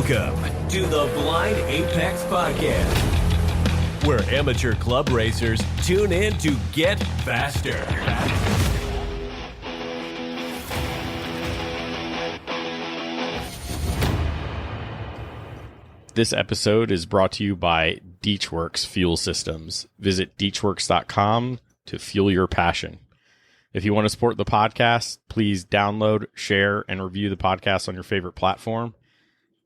Welcome to the Blind Apex Podcast, where amateur club racers tune in to get faster. This episode is brought to you by Deechworks Fuel Systems. Visit deechworks.com to fuel your passion. If you want to support the podcast, please download, share, and review the podcast on your favorite platform.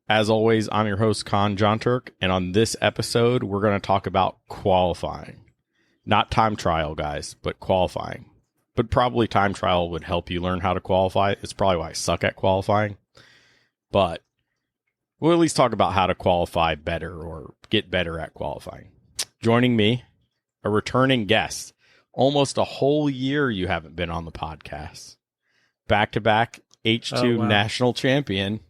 As always, I'm your host, Con John Turk, and on this episode, we're going to talk about qualifying. Not time trial, guys, but qualifying. But probably time trial would help you learn how to qualify. It's probably why I suck at qualifying. But we'll at least talk about how to qualify better or get better at qualifying. Joining me, a returning guest. Almost a whole year you haven't been on the podcast. Back-to-back H2 national champion.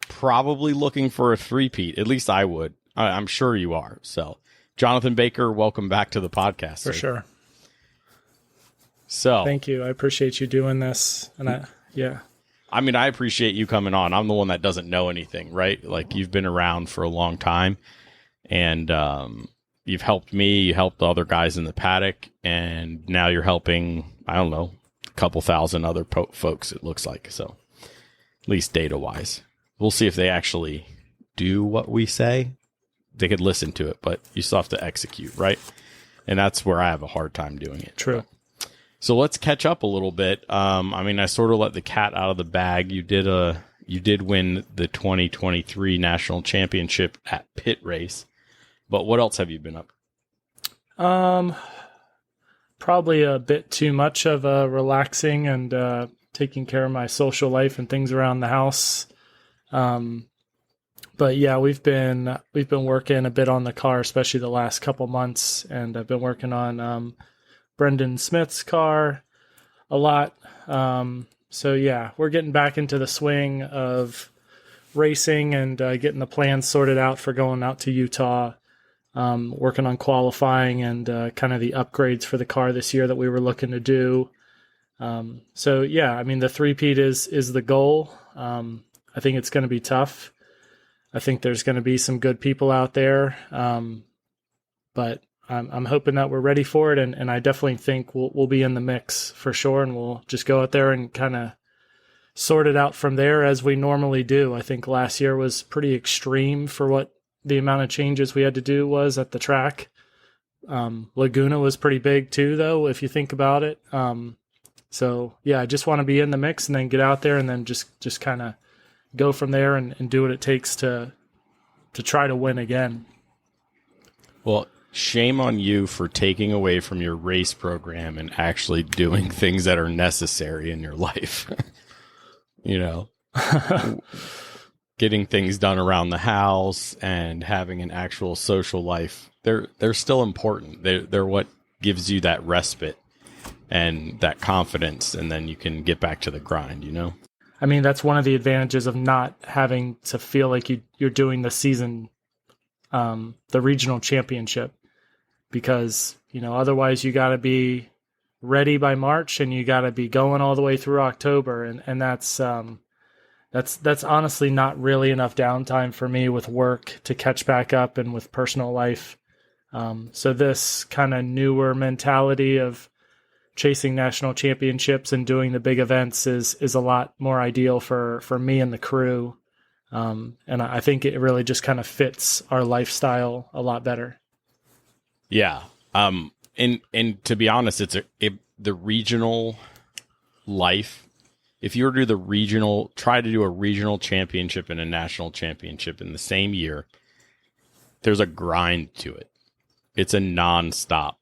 Probably looking for a three-peat. At least I would. I'm sure you are. So, Jonathan Baker, welcome back to the podcast. For sure. So, thank you. I appreciate you doing this. And I appreciate you coming on. I'm the one that doesn't know anything, right? Like, you've been around for a long time, and you've helped me, you helped the other guys in the paddock, and now you're helping, I don't know, a couple thousand other folks, it looks like. So, at least data-wise. We'll see if they actually do what we say. They could listen to it, but you still have to execute, right? And that's where I have a hard time doing it. True. So let's catch up a little bit. I sort of let the cat out of the bag. You did win the 2023 national championship at Pit Race, but what else have you been up? Probably a bit too much of relaxing and taking care of my social life and things around the house. But yeah, we've been working a bit on the car, especially the last couple months, and I've been working on Brendan Smith's car a lot. So yeah, we're getting back into the swing of racing and getting the plans sorted out for going out to Utah, working on qualifying and kind of the upgrades for the car this year that we were looking to do. So yeah, the three-peat is the goal. I think it's going to be tough. I think there's going to be some good people out there, but I'm hoping that we're ready for it, and I definitely think we'll be in the mix for sure, and we'll just go out there and kind of sort it out from there as we normally do. I think last year was pretty extreme for what the amount of changes we had to do was at the track. Laguna was pretty big too, though, if you think about it. So yeah, I just want to be in the mix and then get out there and then just kind of go from there and do what it takes to try to win again. Well, shame on you for taking away from your race program and actually doing things that are necessary in your life. Getting things done around the house and having an actual social life. They're still important. They're what gives you that respite and that confidence, and then you can get back to the grind, That's one of the advantages of not having to feel like you're doing the season, the regional championship, because, otherwise you got to be ready by March and you got to be going all the way through October. And that's honestly not really enough downtime for me with work to catch back up and with personal life. So this kind of newer mentality of chasing national championships and doing the big events is a lot more ideal for me and the crew. And I think it really just kind of fits our lifestyle a lot better. Yeah. And to be honest, the regional life, if you were to do try to do a regional championship and a national championship in the same year, there's a grind to it. It's a nonstop,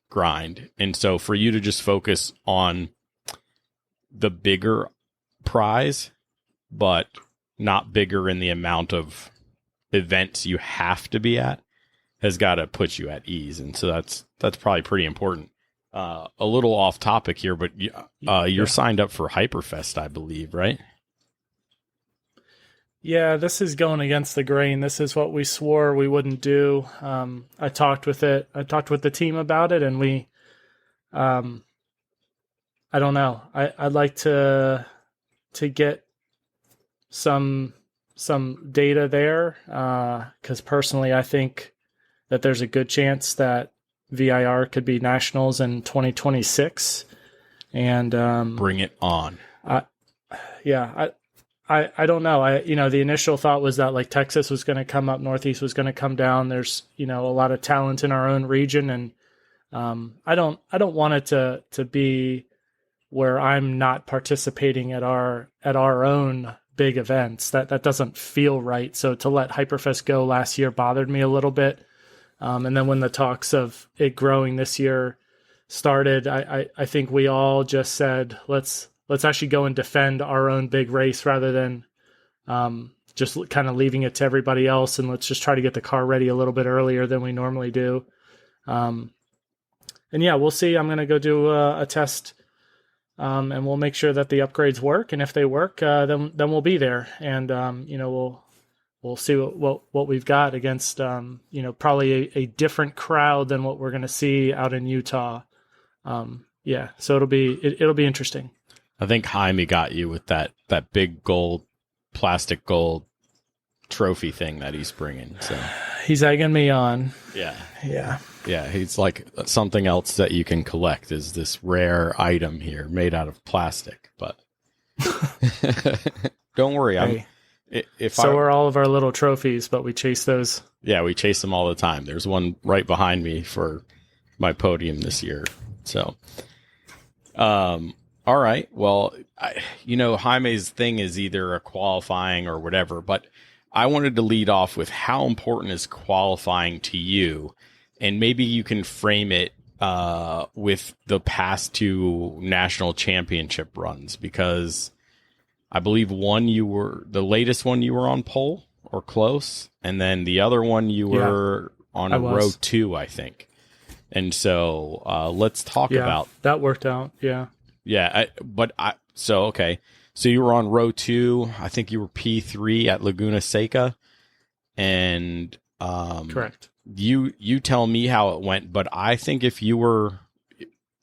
grind. And so for you to just focus on the bigger prize, but not bigger in the amount of events you have to be at, has got to put you at ease. And so that's probably pretty important. A little off topic here, but you're signed up for Hyperfest, I believe, right? Yeah, this is going against the grain. This is what we swore we wouldn't do. I talked with the team about it, and we, I don't know. I'd like to get some some data there, because personally I think that there's a good chance that VIR could be nationals in 2026. And bring it on. I don't know. The initial thought was that like Texas was going to come up, Northeast was going to come down. There's, a lot of talent in our own region, and I don't want it to be where I'm not participating at our own big events. That doesn't feel right. So to let Hyperfest go last year bothered me a little bit. And then when the talks of it growing this year started, I think we all just said, let's actually go and defend our own big race rather than just kind of leaving it to everybody else. And let's just try to get the car ready a little bit earlier than we normally do. And yeah, we'll see. I'm going to go do a test, and we'll make sure that the upgrades work. And if they work, then we'll be there. And, we'll see what we've got against, probably a different crowd than what we're going to see out in Utah. So it'll be interesting. I think Jaime got you with that big plastic gold trophy thing that he's bringing. So he's egging me on. Yeah. He's like, something else that you can collect is this rare item here made out of plastic. But don't worry, hey. Are all of our little trophies, but we chase those. Yeah, we chase them all the time. There's one right behind me for my podium this year. So, all right. Well, Jaime's thing is either a qualifying or whatever, but I wanted to lead off with how important is qualifying to you, and maybe you can frame it with the past two national championship runs, because I believe the latest one you were on pole or close, and then the other one you were on row 2, I think. And so let's talk about that. Worked out. Yeah. Okay. So you were on row 2. I think you were P3 at Laguna Seca, and correct. You tell me how it went, but I think if you were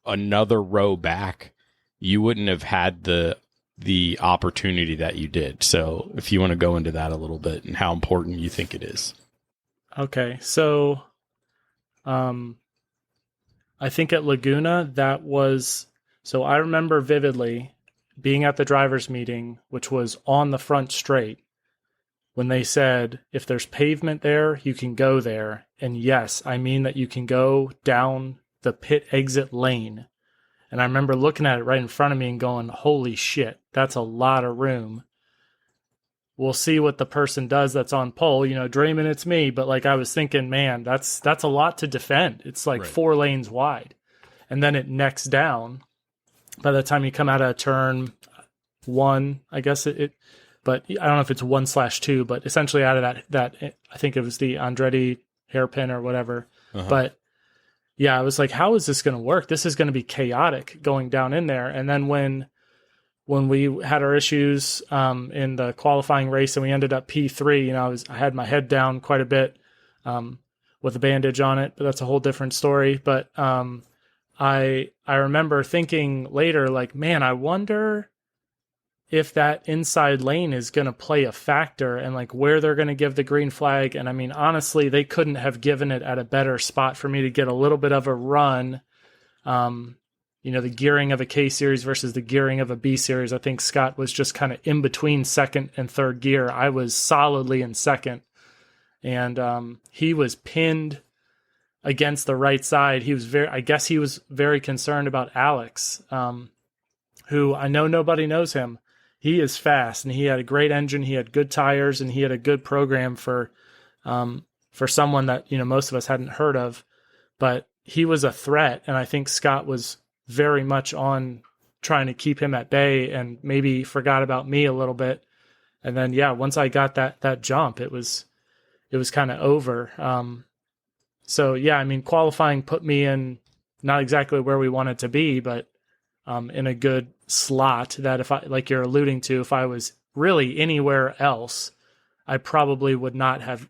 another row back, you wouldn't have had the opportunity that you did. So if you want to go into that a little bit and how important you think it is. Okay. So, I think at Laguna so I remember vividly being at the driver's meeting, which was on the front straight, when they said, if there's pavement there, you can go there. And yes, I mean that you can go down the pit exit lane. And I remember looking at it right in front of me and going, holy shit, that's a lot of room. We'll see what the person does that's on pole. Draymond, it's me. But like I was thinking, man, that's a lot to defend. It's like 4 lanes wide. And then it necks down. By the time you come out of turn 1, I guess but I don't know if it's 1/2, but essentially out of that I think it was the Andretti hairpin or whatever. Uh-huh. But yeah, I was like, how is this going to work? This is going to be chaotic going down in there. And then when we had our issues in the qualifying race and we ended up P3, I had my head down quite a bit with a bandage on it, but that's a whole different story. But I remember thinking later, like, man, I wonder if that inside lane is going to play a factor and like where they're going to give the green flag. And I mean, honestly, they couldn't have given it at a better spot for me to get a little bit of a run. The gearing of a K series versus the gearing of a B series. I think Scott was just kind of in between second and third gear. I was solidly in second, and he was pinned against the right side. He was very concerned about Alex, who I know nobody knows him. He is fast, and he had a great engine. He had good tires, and he had a good program for someone that most of us hadn't heard of. But he was a threat, and I think Scott was very much on trying to keep him at bay, and maybe forgot about me a little bit. And then once I got that jump, it was kind of over. Qualifying put me in not exactly where we wanted to be, but in a good slot that if I, like you're alluding to, if I was really anywhere else, I probably would not have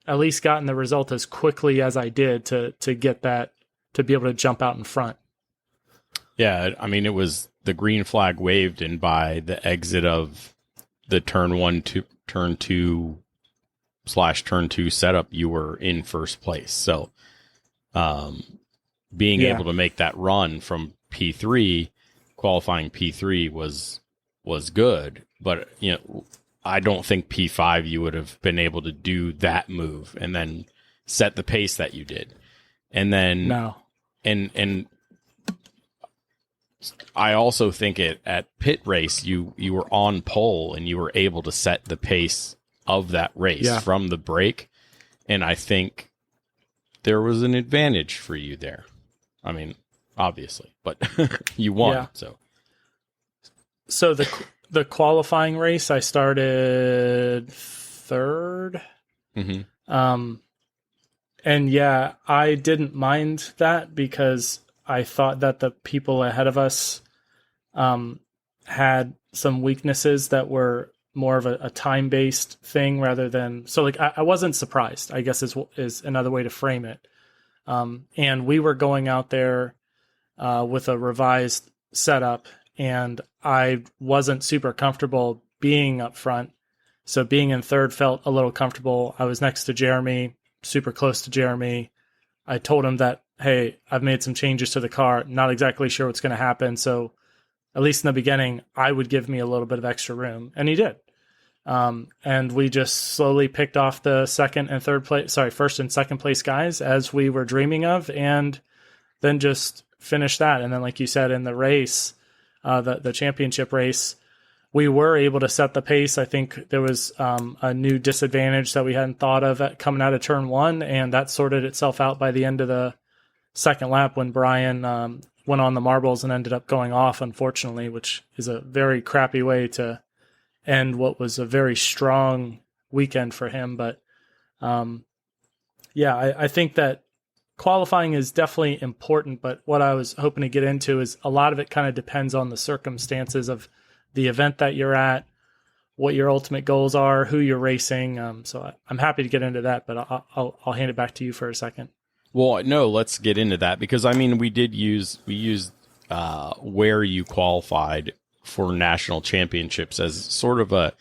at least gotten the result as quickly as I did to get that, to be able to jump out in front. Yeah. I mean, it was the green flag waved, and by the exit of the turn 1, turn 2/turn 2 setup, you were in first place. So, being able to make that run from P3, qualifying P3 was good, but I don't think P5 you would have been able to do that move and then set the pace that you did. And then No. And I also think at pit race you were on pole and you were able to set the pace of that race from the break, and I think there was an advantage for you there. I mean, obviously, but you won. Yeah. So the qualifying race, I started third. Mm-hmm. And yeah, I didn't mind that because I thought that the people ahead of us had some weaknesses that were more of a time-based thing rather than... So like I wasn't surprised, I guess is another way to frame it. And we were going out there with a revised setup, and I wasn't super comfortable being up front. So being in third felt a little comfortable. I was next to Jeremy, super close to Jeremy. I told him that, hey, I've made some changes to the car. Not exactly sure what's going to happen. So at least in the beginning, I would give me a little bit of extra room. And he did. And we just slowly picked off the first and second place guys as we were dreaming of, and then just finished that. And then, like you said, in the race, the championship race, we were able to set the pace. I think there was a new disadvantage that we hadn't thought of coming out of turn one, and that sorted itself out by the end of the second lap when Brian went on the marbles and ended up going off, unfortunately, which is a very crappy way to end what was a very strong weekend for him. But I think that qualifying is definitely important, but what I was hoping to get into is a lot of it kind of depends on the circumstances of the event that you're at, what your ultimate goals are, who you're racing. So I'm happy to get into that, but I'll hand it back to you for a second. Well, no, let's get into that, because I mean, we used where you qualified for national championships as sort of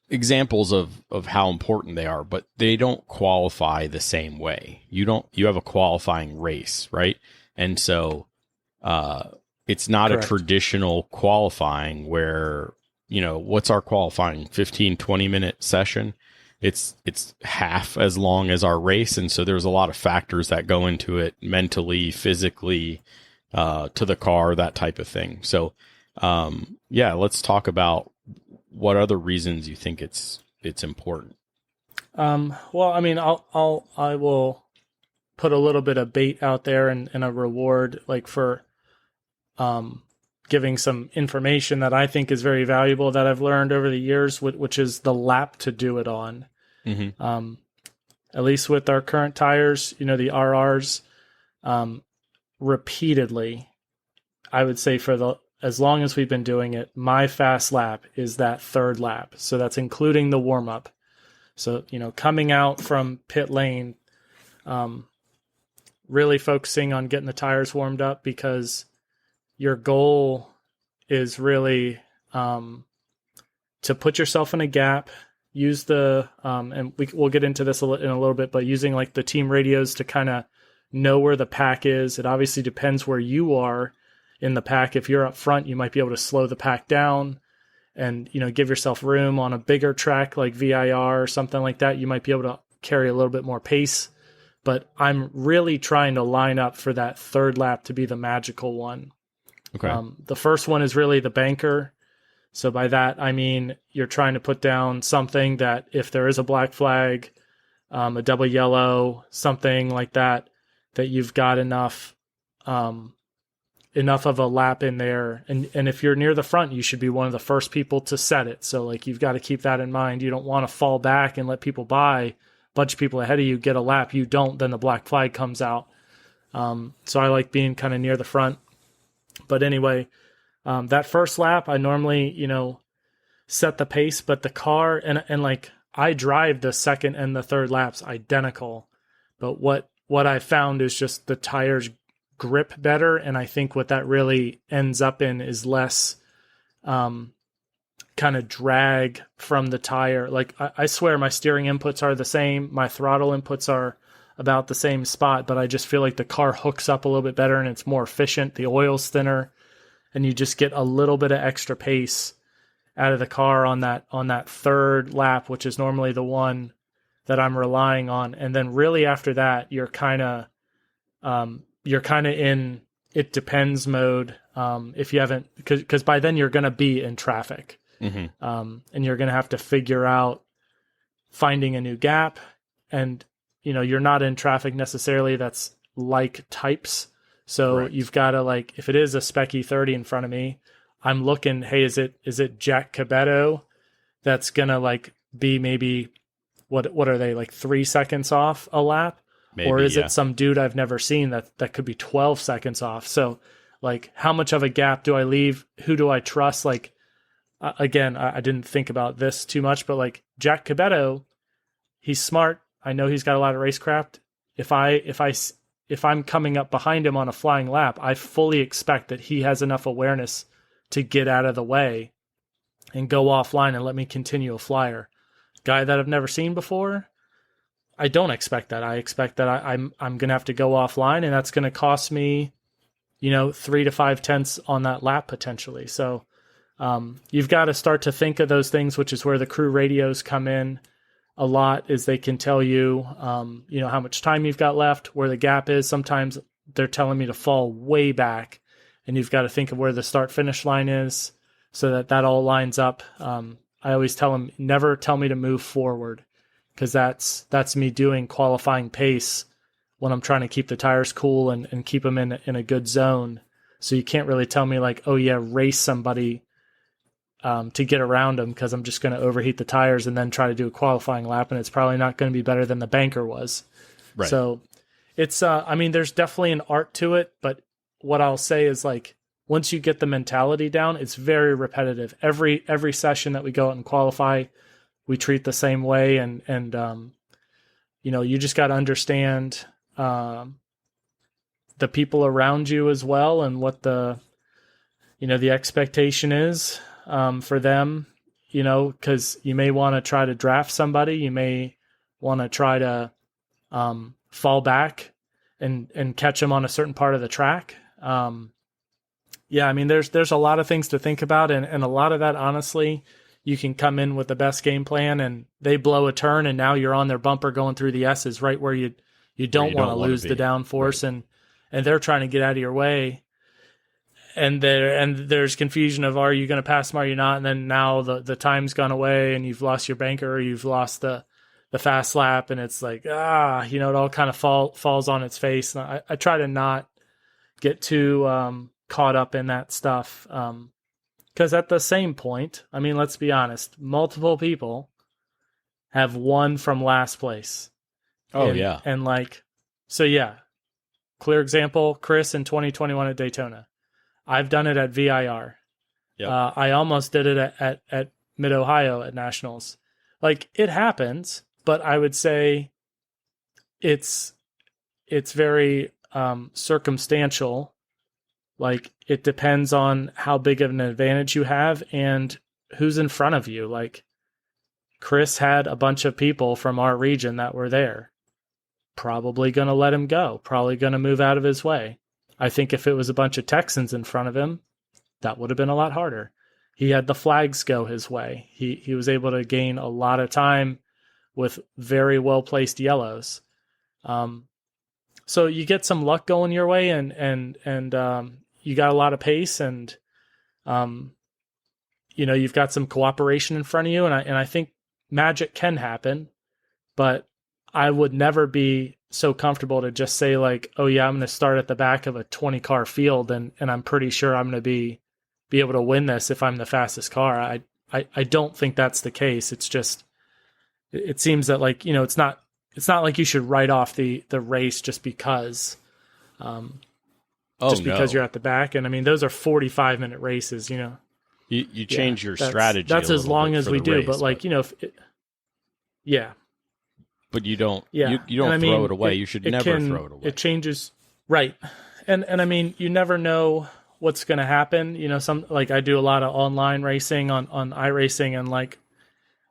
examples of how important they are, but they don't qualify the same way. You have a qualifying race, right? And so it's not Correct. a traditional qualifying where, what's our qualifying 15-20 minute session? It's half as long as our race, and so there's a lot of factors that go into it, mentally, physically, to the car, that type of thing. So let's talk about what other reasons you think it's important. Well, I mean, I will put a little bit of bait out there and a reward, like for giving some information that I think is very valuable that I've learned over the years, which is the lap to do it on. Mm-hmm. At least with our current tires, the RRs, repeatedly, I would say as long as we've been doing it, my fast lap is that third lap. So that's including the warm up. So, coming out from pit lane, really focusing on getting the tires warmed up, because your goal is really to put yourself in a gap, use and we'll get into this in a little bit, but using like the team radios to kind of know where the pack is. It obviously depends where you are in the pack. If you're up front, you might be able to slow the pack down and, give yourself room. On a bigger track like VIR or something like that, you might be able to carry a little bit more pace. But I'm really trying to line up for that third lap to be the magical one. Okay. The first one is really the banker. So by that, I mean, you're trying to put down something that if there is a black flag, a double yellow, something like that, that you've got enough of a lap in there. And if you're near the front, you should be one of the first people to set it. So like, you've got to keep that in mind. You don't want to fall back and let people by. A bunch of people ahead of you get a lap. You don't, then the black flag comes out. So I like being kind of near the front. But anyway, that first lap, I normally, set the pace, but the car and like I drive the second and the third laps identical. But what I found is just the tires grip better. And I think what that really ends up in is less kind of drag from the tire. Like I swear my steering inputs are the same. My throttle inputs are about the same spot, but I just feel like the car hooks up a little bit better and it's more efficient. The oil's thinner and you just get a little bit of extra pace out of the car on that third lap, which is normally the one that I'm relying on. And then really after that, you're kind of in it depends mode. If you haven't, because by then you're going to be in traffic. And you're going to have to figure out finding a new gap. And, you're not in traffic necessarily that's like types. So you've got to, like, if it is a Spec 30 in front of me, I'm looking, hey, is it Jack Cabetto that's going to like be maybe, what are they, like 3 seconds off a lap? Maybe, or is it some dude I've never seen that could be 12 seconds off? So like, how much of a gap do I leave? Who do I trust? Like, again, I didn't think about this too much, but like Jack Cabetto, he's smart. I know he's got a lot of racecraft. If I'm coming up behind him on a flying lap, I fully expect that he has enough awareness to get out of the way and go offline and let me continue a flyer. Guy that I've never seen before, I don't expect that. I expect that I'm going to have to go offline, and that's going to cost me, 3 to 5 tenths on that lap potentially. So you've got to start to think of those things, which is where the crew radios come in a lot, is they can tell you, how much time you've got left, where the gap is. Sometimes they're telling me to fall way back, and you've got to think of where the start finish line is so that all lines up. I always tell them, never tell me to move forward, because that's me doing qualifying pace when I'm trying to keep the tires cool and keep them in a good zone. So you can't really tell me like, oh yeah, race somebody to get around them, because I'm just going to overheat the tires and then try to do a qualifying lap, and it's probably not going to be better than the banker was. Right. So it's, there's definitely an art to it, but what I'll say is, like, once you get the mentality down, it's very repetitive. Every session that we go out and qualify, we treat the same way. And you just got to understand the people around you as well, and what the expectation is for them, because you may want to try to draft somebody. You may want to try to fall back and catch them on a certain part of the track. There's a lot of things to think about, and a lot of that, honestly, you can come in with the best game plan and they blow a turn and now you're on their bumper going through the S's right where you don't want to lose the downforce, right. and they're trying to get out of your way. And there's confusion of, are you going to pass them, are you not? And then now the time's gone away and you've lost your banker, or you've lost the fast lap, and it's like, it all kind of falls on its face. And I try to not get too caught up in that stuff. Because at the same point, let's be honest, multiple people have won from last place. Oh, and, yeah. And clear example, Chris in 2021 at Daytona. I've done it at VIR. Yep. I almost did it at Mid-Ohio at Nationals. Like, it happens, but I would say it's very circumstantial. Like, it depends on how big of an advantage you have and who's in front of you. Like, Chris had a bunch of people from our region that were there. Probably going to let him go. Probably going to move out of his way. I think if it was a bunch of Texans in front of him, that would have been a lot harder. He had the flags go his way. He was able to gain a lot of time with very well-placed yellows. So you get some luck going your way, and you got a lot of pace, and you've got some cooperation in front of you, and I think magic can happen, but I would never be so comfortable to just say like, oh yeah, I'm going to start at the back of a 20 car field and I'm pretty sure I'm going to be able to win this if I'm the fastest car. I don't think that's the case. It's just, it seems that like, it's not like you should write off the race just because, because you're at the back. And those are 45-minute races, You change your strategy. That's as long as we do, race, but like, yeah. But you don't. Yeah. You don't throw it away. You should never throw it away. It changes, right? And you never know what's going to happen. You know, some like I do a lot of online racing on iRacing, and like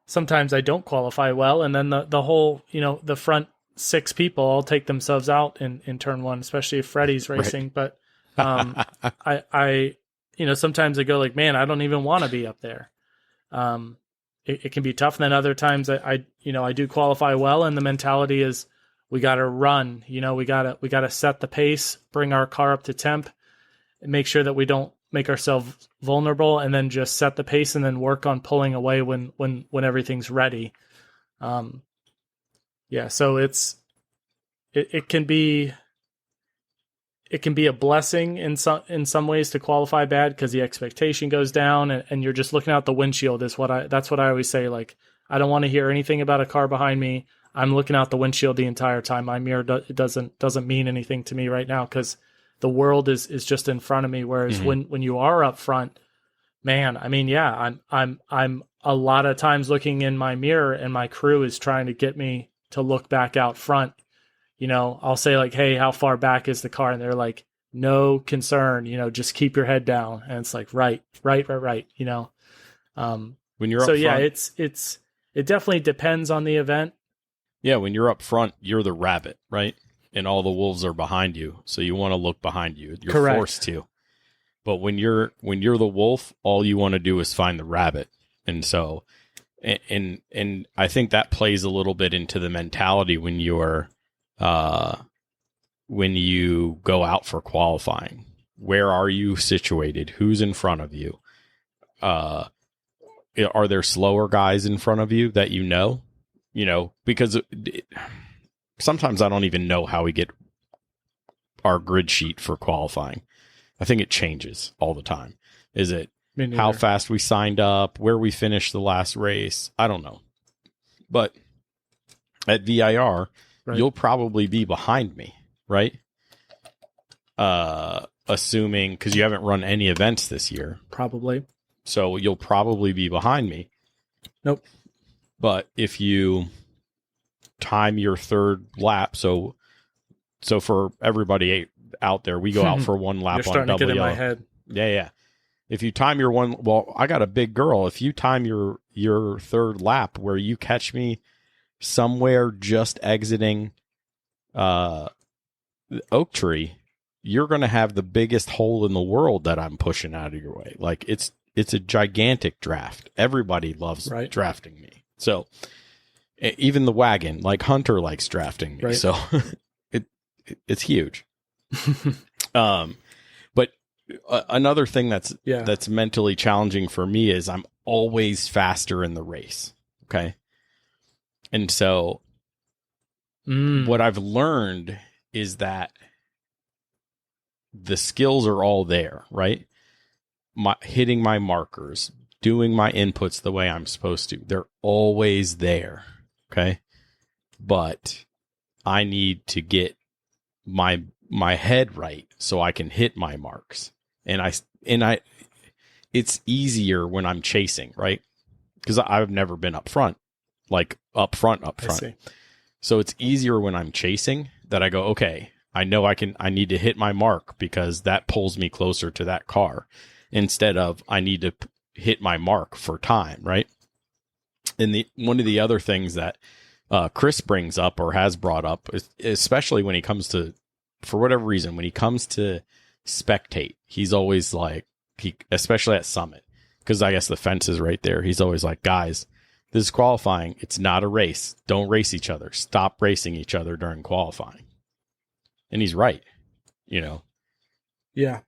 sometimes I don't qualify well, and then the whole, you know, the front 6 people all take themselves out in turn 1, especially if Freddie's racing. Right. But I you know, sometimes I go like, man, I don't even want to be up there. It can be tough. And then other times I you know, I do qualify well, and the mentality is we got to run, you know, we got to set the pace, bring our car up to temp, and make sure that we don't make ourselves vulnerable, and then just set the pace and then work on pulling away when everything's ready. Yeah. So it can be a blessing in some ways to qualify bad, because the expectation goes down, and you're just looking out the windshield that's what I always say. Like, I don't want to hear anything about a car behind me. I'm looking out the windshield the entire time. My mirror doesn't mean anything to me right now, because the world is just in front of me. Whereas when you are up front, man, I mean, yeah, I'm a lot of times looking in my mirror, and my crew is trying to get me to look back out front. You know, I'll say like, hey, how far back is the car? And they're like, no concern, you know, just keep your head down. And it's like, right, you know. When you're up so front, yeah, it definitely depends on the event. yeah, when you're up front, you're the rabbit, right? And all the wolves are behind you, so you want to look behind you. You're Correct. Forced to. But when you're the wolf, all you want to do is find the rabbit. And so, and I think that plays a little bit into the mentality when you go out for qualifying. Where are you situated? Who's in front of you? Are there slower guys in front of you that you know? You know, because sometimes I don't even know how we get our grid sheet for qualifying. I think it changes all the time. Is it how fast we signed up, where we finished the last race? I don't know. But at VIR, right, you'll probably be behind me, right? Assuming, because you haven't run any events this year. Probably. So you'll probably be behind me. Nope. But if you time your third lap, so for everybody out there, we go out for one lap. You're starting on to get in WL. my head. Yeah. If you time your one, well, I got a big girl. If you time your third lap where you catch me somewhere just exiting the oak tree, you're going to have the biggest hole in the world that I'm pushing out of your way. Like it's a gigantic draft. Everybody loves drafting me. So even the wagon, like Hunter likes drafting me. Right. So it's huge. But another thing that's mentally challenging for me is I'm always faster in the race. Okay. And so what I've learned is that the skills are all there, right? Hitting my markers, doing my inputs the way I'm supposed to. They're always there. Okay. But I need to get my head right so I can hit my marks. And I it's easier when I'm chasing, right? Because I've never been up front. Like up front. So it's easier when I'm chasing that I go, okay, I know I need to hit my mark because that pulls me closer to that car instead of I need to hit my mark for time. Right. And one of the other things that Chris brings up or has brought up, especially when he comes to, for whatever reason, when he comes to spectate, he's always like, especially at Summit, because I guess the fence is right there. He's always like, guys, this is qualifying. It's not a race. Don't race each other. Stop racing each other during qualifying. And he's right, you know. Yeah.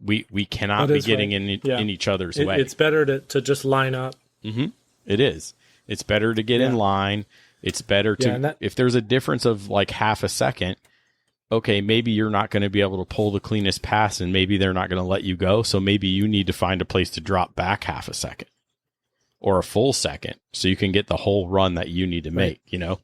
We cannot be getting in each other's way. It's better to just line up. Mm-hmm. It is. It's better to get in line. It's better to, if there's a difference of like half a second, okay, maybe you're not going to be able to pull the cleanest pass and maybe they're not going to let you go. So maybe you need to find a place to drop back half a second or a full second so you can get the whole run that you need to make, you know?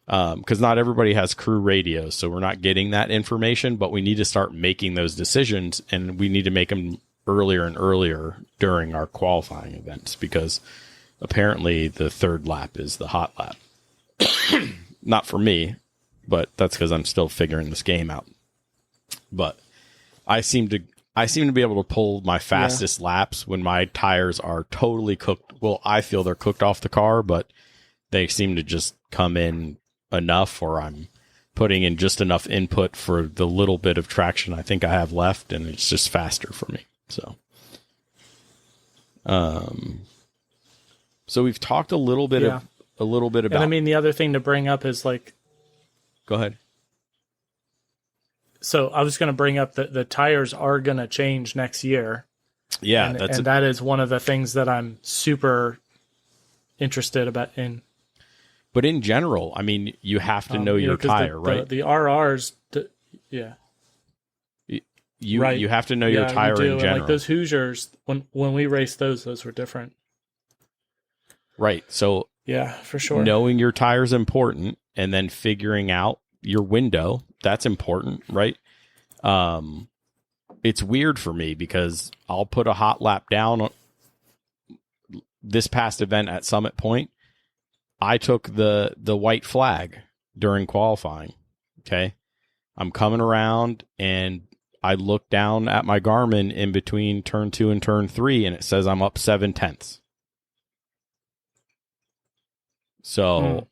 Because not everybody has crew radios, so we're not getting that information, but we need to start making those decisions, and we need to make them earlier and earlier during our qualifying events, because apparently the third lap is the hot lap. Not for me, but that's because I'm still figuring this game out. But I seem to I seem to be able to pull my fastest laps when my tires are totally cooked. Well, I feel they're cooked off the car, but they seem to just come in enough, or I'm putting in just enough input for the little bit of traction I think I have left, and it's just faster for me. So, so we've talked a little bit about. And I mean, the other thing to bring up is like, go ahead. So I was going to bring up that the tires are going to change next year. Yeah, and that is one of the things that I'm super interested about in. But in general, I mean, you have to know your tire, right? The RRs, yeah. You have to know your tire in general. And like those Hoosiers, when we raced those were different. Right. So yeah, for sure. Knowing your tire is important, and then figuring out your window, that's important, right? It's weird for me because I'll put a hot lap down. This past event at Summit Point, I took the white flag during qualifying. Okay. I'm coming around and I look down at my Garmin in between turn 2 and turn 3, and it says I'm up 0.7. So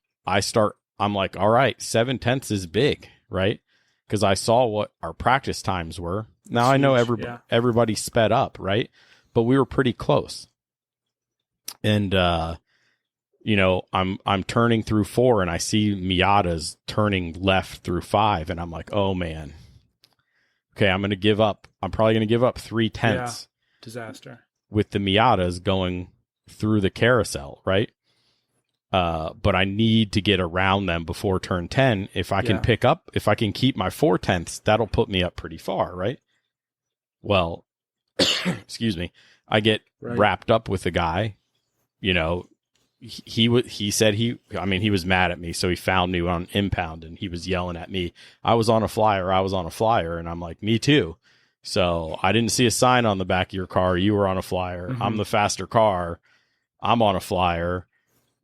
I'm like, all right, 0.7 is big, right? Because I saw what our practice times were. Now I know everybody sped up, right? But we were pretty close. And, I'm turning through 4 and I see Miatas turning left through 5. And I'm like, oh man, okay, I'm probably going to give up 0.3. Yeah. Disaster. With the Miatas going through the carousel, right? But I need to get around them before turn 10. If I can keep my 0.4, that'll put me up pretty far, right? Well, excuse me. I get wrapped up with the guy. He said he was mad at me, so he found me on impound and he was yelling at me. I was on a flyer, and I'm like, me too. So I didn't see a sign on the back of your car. You were on a flyer. Mm-hmm. I'm the faster car. I'm on a flyer.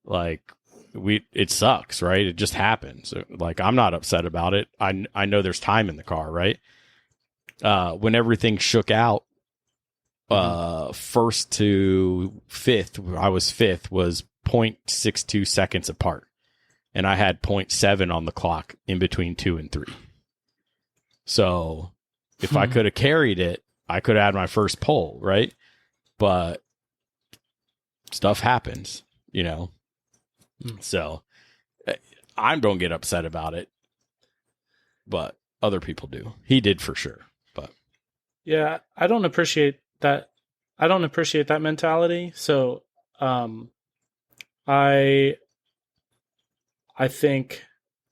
Like it sucks, right? It just happens. Like, I'm not upset about it. I know there's time in the car, right? When everything shook out, first to fifth, I was fifth, was 0.62 seconds apart. And I had 0.7 on the clock in between 2 and 3. So if I could have carried it, I could have had my first pole, right? But stuff happens, So I don't get upset about it, but other people do. He did for sure. But yeah, I don't appreciate that. I don't appreciate that mentality. So, I think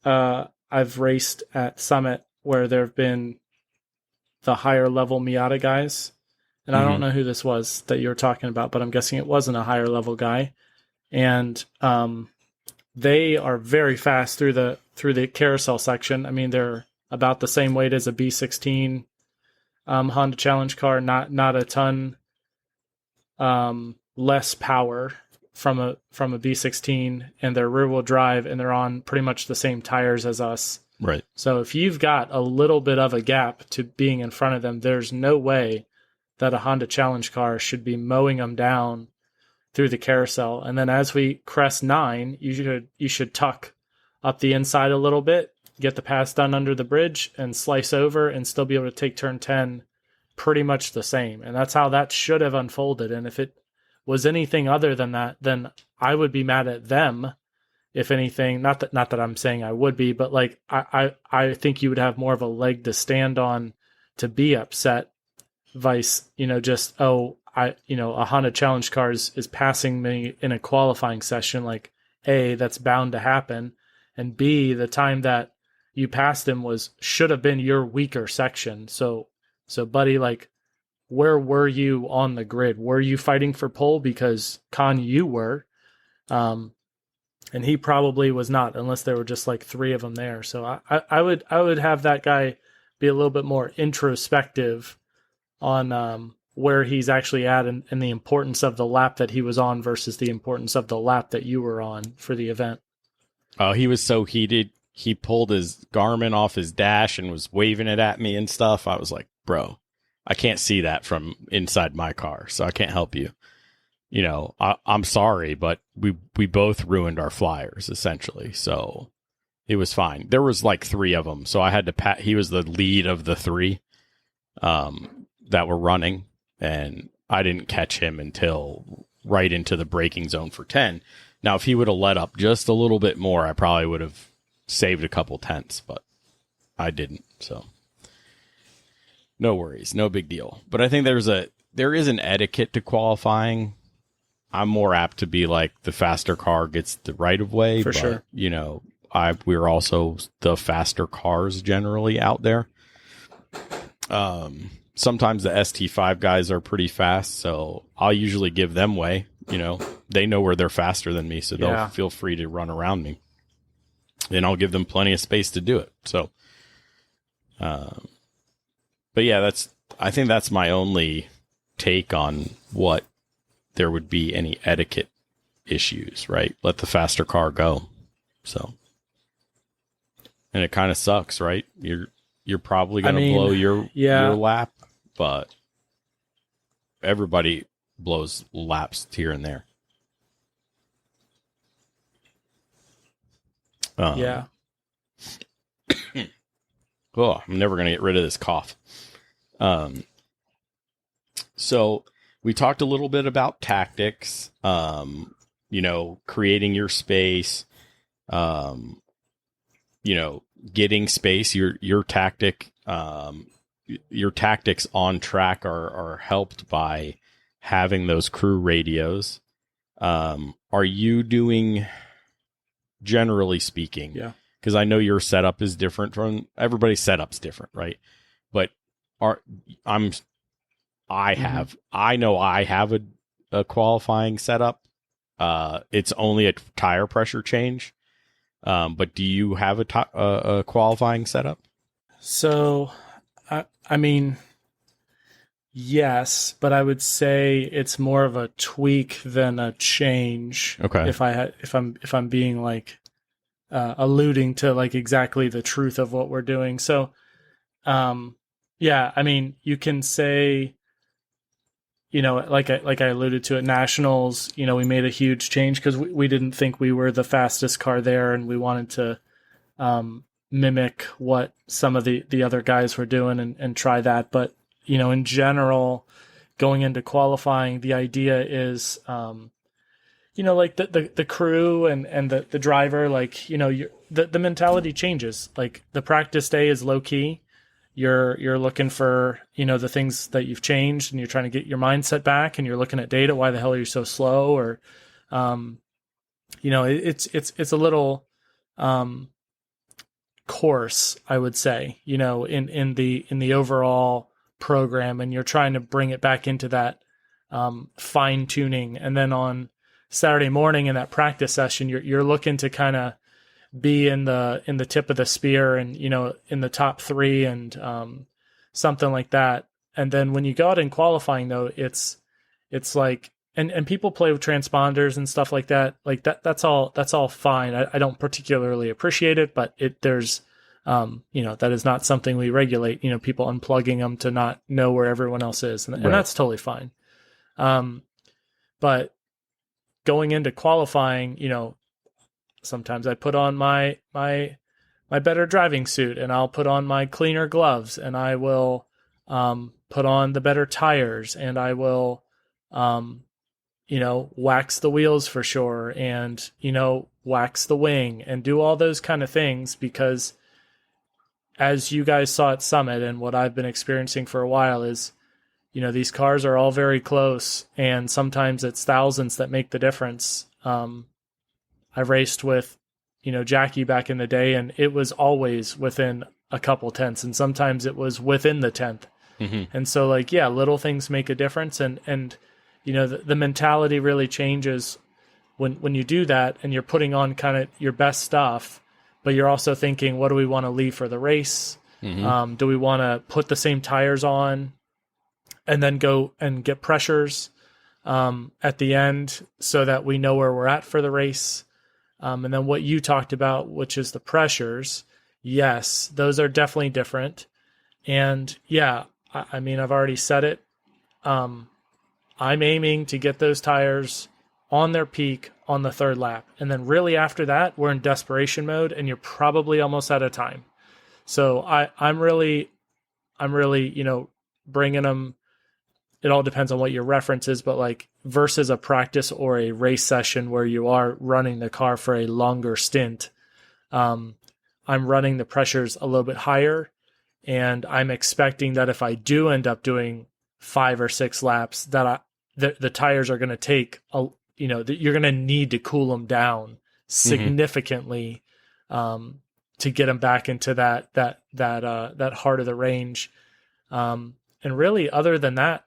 I've raced at Summit where there have been the higher level Miata guys, and I don't know who this was that you were talking about, but I'm guessing it wasn't a higher level guy. And they are very fast through the carousel section. I mean, they're about the same weight as a B16 Honda Challenge car, not a ton less power from a B16, and they're rear wheel drive, and they're on pretty much the same tires as us. Right. So if you've got a little bit of a gap to being in front of them, there's no way that a Honda Challenge car should be mowing them down through the carousel. And then as we crest 9, you should tuck up the inside a little bit, get the pass done under the bridge, and slice over and still be able to take turn 10 pretty much the same. And that's how that should have unfolded. And if it was anything other than that, then I would be mad at them. If anything, not that I'm saying I would be, but like I think you would have more of a leg to stand on to be upset. Vice, a Honda Challenge car is passing me in a qualifying session. Like, A, that's bound to happen, and B, the time that you passed him should have been your weaker section. So buddy, like, where were you on the grid? Were you fighting for pole? Because Con, you were, and he probably was not, unless there were just like 3 of them there. So I would have that guy be a little bit more introspective on where he's actually at and the importance of the lap that he was on versus the importance of the lap that you were on for the event. Oh, he was so heated. He pulled his Garmin off his dash and was waving it at me and stuff. I was like, bro, I can't see that from inside my car, so I can't help you. You know, I'm sorry, but we both ruined our flyers essentially. So it was fine. There was like 3 of them, so I had to he was the lead of the 3 that were running, and I didn't catch him until right into the braking zone for 10. Now, if he would have let up just a little bit more, I probably would have saved a couple tenths, but I didn't. So no worries, no big deal. But I think there is an etiquette to qualifying. I'm more apt to be like the faster car gets the right of way. For sure. You know, we're also the faster cars generally out there. Sometimes the ST5 guys are pretty fast, so I'll usually give them way. You know, they know where they're faster than me, so they'll feel free to run around me. And I'll give them plenty of space to do it. So, but yeah, I think that's my only take on what there would be any etiquette issues, right? Let the faster car go. So, and it kind of sucks, right? You're probably going to blow your lap, but everybody blows laps here and there. Yeah. Oh, I'm never going to get rid of this cough. So we talked a little bit about tactics, you know, creating your space, you know, getting space, your tactics on track are helped by having those crew radios. Are you doing, generally speaking? Yeah. Because I know your setup is different from everybody's setup's different, right? But I know I have a qualifying setup. It's only a tire pressure change. But do you have a qualifying setup? So, I mean, yes, but I would say it's more of a tweak than a change. Okay. If I'm being like alluding to like exactly the truth of what we're doing. So, yeah, I mean, you can say, you know, like I alluded to at Nationals, you know, we made a huge change because we didn't think we were the fastest car there, and we wanted to mimic what some of the other guys were doing and try that. But, you know, in general, going into qualifying, the idea is, you know, like the crew and the driver, like, you know, the mentality changes. Like the practice day is low key. You're looking for, you know, the things that you've changed, and you're trying to get your mindset back, and you're looking at data. Why the hell are you so slow? Or, you know, it's a little coarse, I would say, you know, in the overall program, and you're trying to bring it back into that fine tuning. And then on Saturday morning in that practice session, you're looking to kind of be in the tip of the spear, and, you know, in the top 3 and something like that. And then when you go out in qualifying, though, it's like, and people play with transponders and stuff like that. Like that's all fine. I don't particularly appreciate it, but there's you know, that is not something we regulate, you know, people unplugging them to not know where everyone else is. And that's totally fine. But going into qualifying, you know, sometimes I put on my better driving suit, and I'll put on my cleaner gloves, and I will put on the better tires, and I will, you know, wax the wheels for sure, and, you know, wax the wing, and do all those kind of things, because as you guys saw at Summit, and what I've been experiencing for a while is, you know, these cars are all very close, and sometimes it's thousandths that make the difference. I raced with, you know, Jackie back in the day, and it was always within a couple tenths, and sometimes it was within the 10th. Mm-hmm. And so, like, yeah, little things make a difference. And you know, the mentality really changes when you do that, and you're putting on kind of your best stuff, but you're also thinking, what do we want to leave for the race? Mm-hmm. Do we want to put the same tires on and then go and get pressures at the end so that we know where we're at for the race? And then what you talked about, which is the pressures. Yes, those are definitely different. And yeah, I mean, I've already said it. I'm aiming to get those tires on their peak on the third lap. And then really after that, we're in desperation mode and you're probably almost out of time. So I'm really, bringing them. It all depends on what your reference is, but like versus a practice or a race session where you are running the car for a longer stint, I'm running the pressures a little bit higher. And I'm expecting that if I do end up doing 5 or 6 laps, that the tires are going to take you're going to need to cool them down significantly to get them back into that heart of the range. And really, other than that,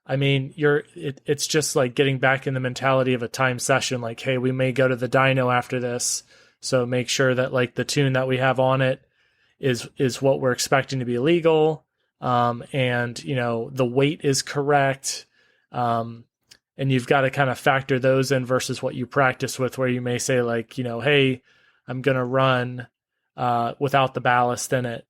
I mean, it's just like getting back in the mentality of a time session. Like, hey, we may go to the dyno after this, so make sure that like the tune that we have on it is what we're expecting to be legal, and the weight is correct, and you've got to kind of factor those in versus what you practice with, where you may say like, hey, I'm gonna run without the ballast in it.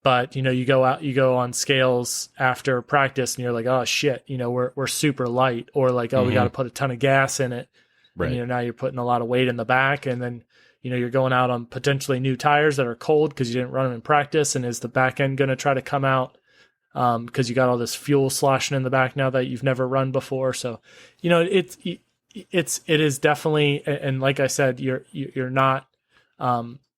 But you go on scales after practice and you're like, oh shit, we're super light, or like, oh, we got to put a ton of gas in it. Right. And, now you're putting a lot of weight in the back, and then, you're going out on potentially new tires that are cold because you didn't run them in practice. And is the back end going to try to come out because you got all this fuel sloshing in the back now that you've never run before? So, it is definitely, and like I said, you're not,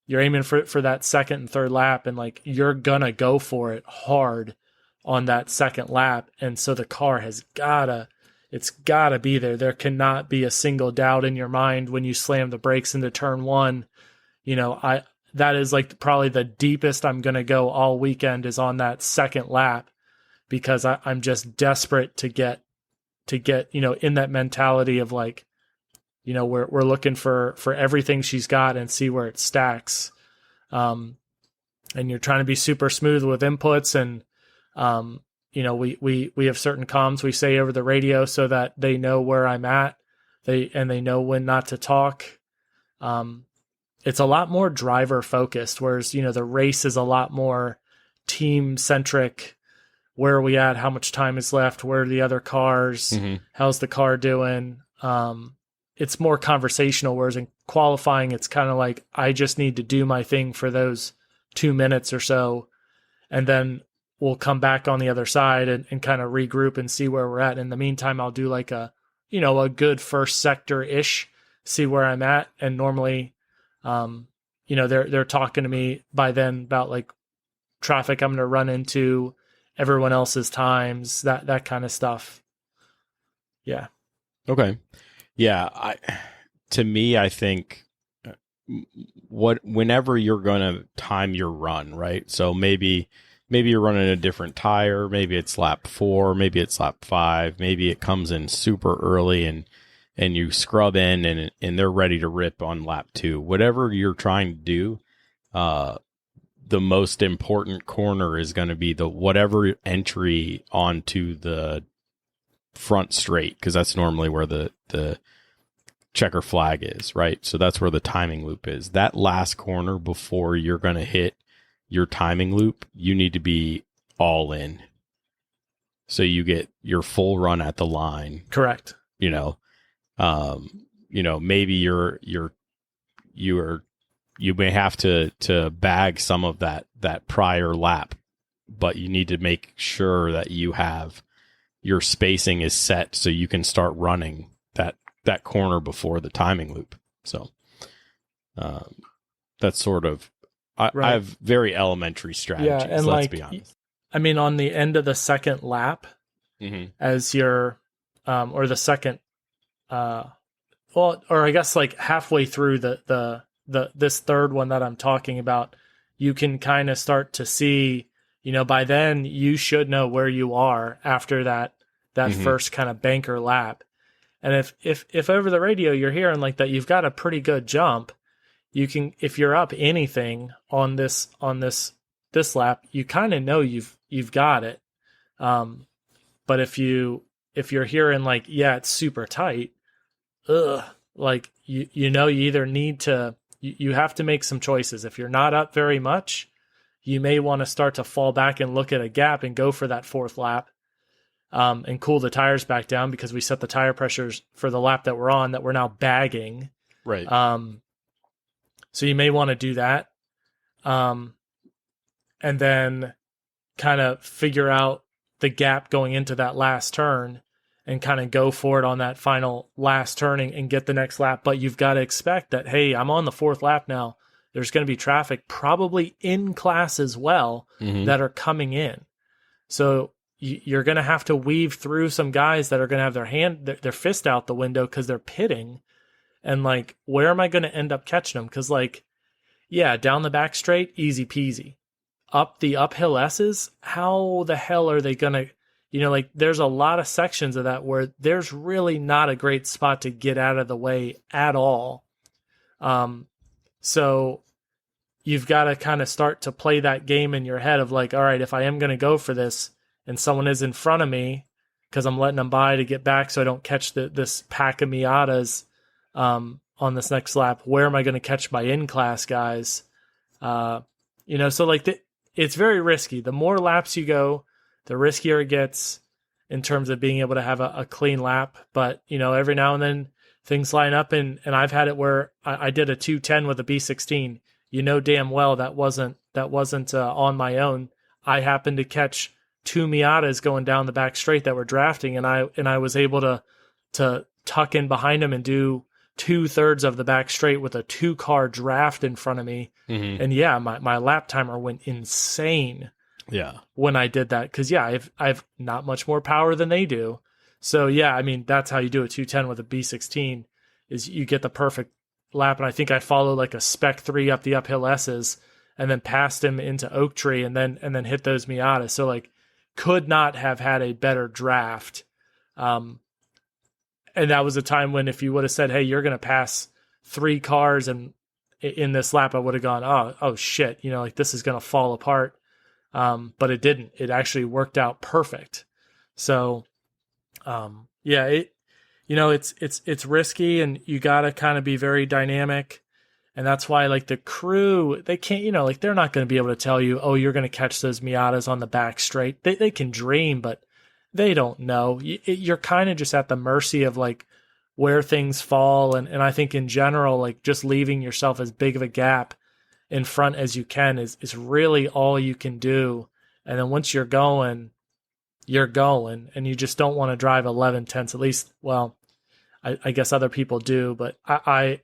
you're aiming for that second and third lap, and like you're gonna go for it hard on that second lap. And so the car it's gotta be there. There cannot be a single doubt in your mind when you slam the brakes into turn one. That is like probably the deepest I'm gonna go all weekend is on that second lap, because I'm just desperate to get in that mentality of like, we're looking for everything she's got and see where it stacks. And you're trying to be super smooth with inputs, and we have certain comms we say over the radio so that they know where I'm at. They know when not to talk. It's a lot more driver focused, whereas, the race is a lot more team centric. Where are we at? How much time is left? Where are the other cars? How's the car doing? It's more conversational, whereas in qualifying, it's kind of like, I just need to do my thing for those 2 minutes or so. And then we'll come back on the other side and kind of regroup and see where we're at. In the meantime, I'll do like a good first sector ish, see where I'm at. And normally, they're talking to me by then about like traffic I'm going to run into, everyone else's times, that kind of stuff. Yeah. Okay. Yeah, I think whenever you're going to time your run, right? So maybe you're running a different tire, maybe it's lap 4, maybe it's lap 5, maybe it comes in super early and you scrub in and they're ready to rip on lap 2. Whatever you're trying to do, the most important corner is going to be whatever entry onto the front straight, because that's normally where the checker flag is, right? So that's where the timing loop is. That last corner before you're going to hit your timing loop, you need to be all in, so you get your full run at the line. Correct. Maybe you may have to bag some of that prior lap, but you need to make sure that you have your spacing is set so you can start running that corner before the timing loop. So that's sort of I have very elementary strategies. Yeah, and let's be honest. I mean, on the end of the second lap, as you're or the second or I guess like halfway through this third one that I'm talking about, you can kind of start to see, by then you should know where you are after that first kind of banker lap. And if over the radio you're hearing like that, you've got a pretty good jump, you can, if you're up anything on this lap, you kind of know you've got it. But if you're hearing like, yeah, it's super tight, like you either need to, you have to make some choices. If you're not up very much, you may want to start to fall back and look at a gap and go for that fourth lap, and cool the tires back down, because we set the tire pressures for the lap that we're on that we're now bagging. Right. So you may want to do that. And then kind of figure out the gap going into that last turn and kind of go for it on that final last turning and get the next lap. But you've got to expect that, hey, I'm on the fourth lap now. There's going to be traffic probably in class as well that are coming in. So you're going to have to weave through some guys that are going to have their fist out the window because they're pitting. And like, where am I going to end up catching them? Because like, yeah, down the back straight, easy peasy. Up the uphill S's, how the hell are they going to, like there's a lot of sections of that where there's really not a great spot to get out of the way at all. So you've got to kind of start to play that game in your head of like, all right, if I am going to go for this and someone is in front of me because I'm letting them by to get back so I don't catch this pack of Miatas on this next lap, where am I going to catch my in-class guys? So like it's very risky. The more laps you go, the riskier it gets in terms of being able to have a clean lap. But, every now and then things line up, and I've had it where I did a 210 with a B16. Damn well that wasn't on my own. I happened to catch two Miatas going down the back straight that were drafting, and I was able to tuck in behind them and do 2/3 of the back straight with a 2-car draft in front of me. And yeah, my lap timer went insane. Yeah. When I did that. Cause yeah, I've not much more power than they do. So yeah, I mean, that's how you do a 210 with a B16 is you get the perfect lap. And I think I followed like a spec 3 up the uphill S's and then passed him into Oak Tree and then hit those Miatas. So like could not have had a better draft. And that was a time when if you would have said, hey, you're going to pass 3 cars and in this lap, I would have gone, oh shit, like this is going to fall apart. But it didn't. It actually worked out perfect. So, yeah, it's risky, and you got to kind of be very dynamic. And that's why like the crew, they can't, like they're not going to be able to tell you, oh, you're going to catch those Miatas on the back straight. They can dream, but they don't know. You're kind of just at the mercy of like where things fall. And I think in general, like just leaving yourself as big of a gap in front as you can is really all you can do. And then once you're going, and you just don't want to drive 11/10, at least. Well, I guess other people do, but I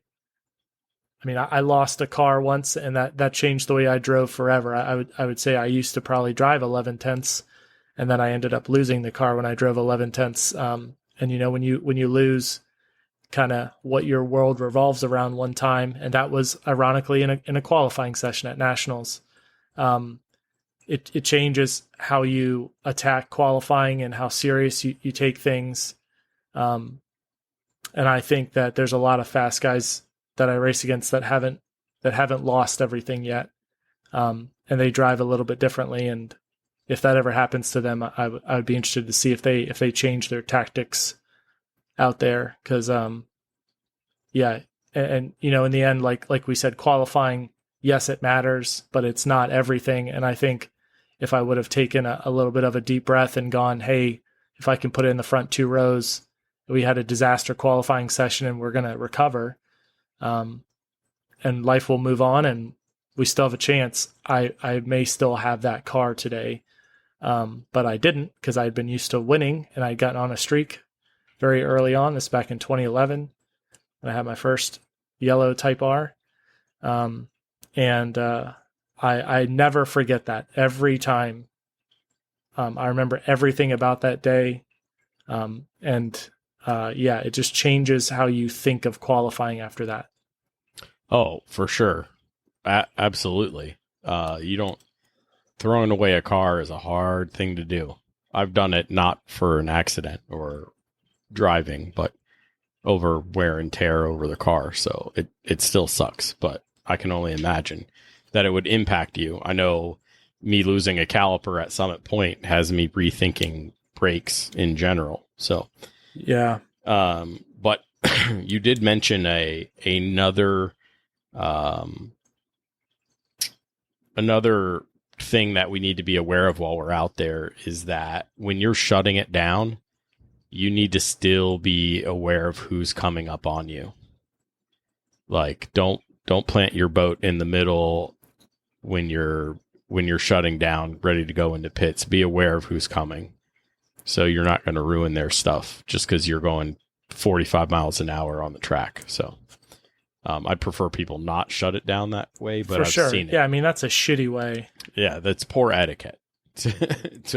lost a car once, and that changed the way I drove forever. I would say I used to probably drive 11/10, and then I ended up losing the car when I drove 11/10. And when you lose kind of what your world revolves around one time, and that was ironically in a qualifying session at Nationals. It changes how you attack qualifying and how serious you take things. And I think that there's a lot of fast guys that I race against that haven't lost everything yet. And they drive a little bit differently. And if that ever happens to them, I would be interested to see if they change their tactics out there. Cause, yeah. And in the end, like we said, qualifying, yes, it matters, but it's not everything. And I think if I would have taken a little bit of a deep breath and gone, hey, if I can put it in the front 2 rows, we had a disaster qualifying session and we're going to recover. And life will move on and we still have a chance. I may still have that car today. But I didn't because I'd been used to winning and I'd gotten on a streak very early on. This back in 2011. And I had my first yellow Type R. I never forget that every time. I remember everything about that day. Yeah, it just changes how you think of qualifying after that. Oh, for sure. Absolutely. Throwing away a car is a hard thing to do. I've done it not for an accident or driving, but over wear and tear over the car. So it still sucks, but I can only imagine that it would impact you. I know me losing a caliper at Summit Point has me rethinking brakes in general. So, yeah. But you did mention another thing that we need to be aware of while we're out there is that when you're shutting it down, you need to still be aware of who's coming up on you. Like, don't plant your boat in the middle when you're shutting down, ready to go into pits. Be aware of who's coming, so you're not going to ruin their stuff just because you're going 45 miles an hour on the track. So I prefer people not shut it down that way, but I've seen it. Yeah, I mean, that's a shitty way. Yeah, that's poor etiquette.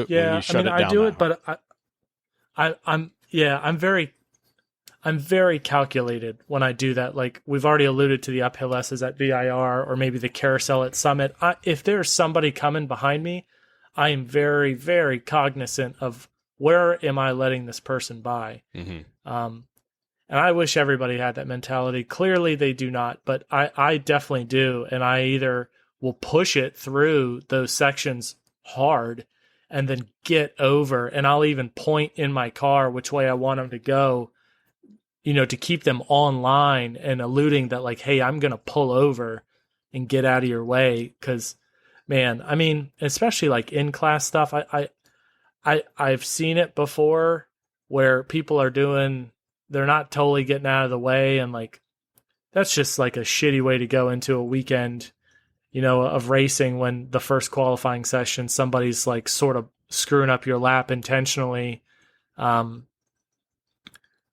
Yeah, I mean, I do it, but I'm very calculated when I do that. Like, we've already alluded to the uphill S's at VIR or maybe the carousel at Summit. If there's somebody coming behind me, I am very, very cognizant of where am I letting this person by. Mm-hmm. And I wish everybody had that mentality. Clearly they do not, but I definitely do. And I either will push it through those sections hard and then get over, and I'll even point in my car which way I want them to go, to keep them online and alluding that, like, hey, I'm going to pull over and get out of your way. Cause man, I mean, especially like in class stuff, I've seen it before where people are they're not totally getting out of the way. And like, that's just like a shitty way to go into a weekend, of racing when the first qualifying session, somebody's like sort of screwing up your lap intentionally.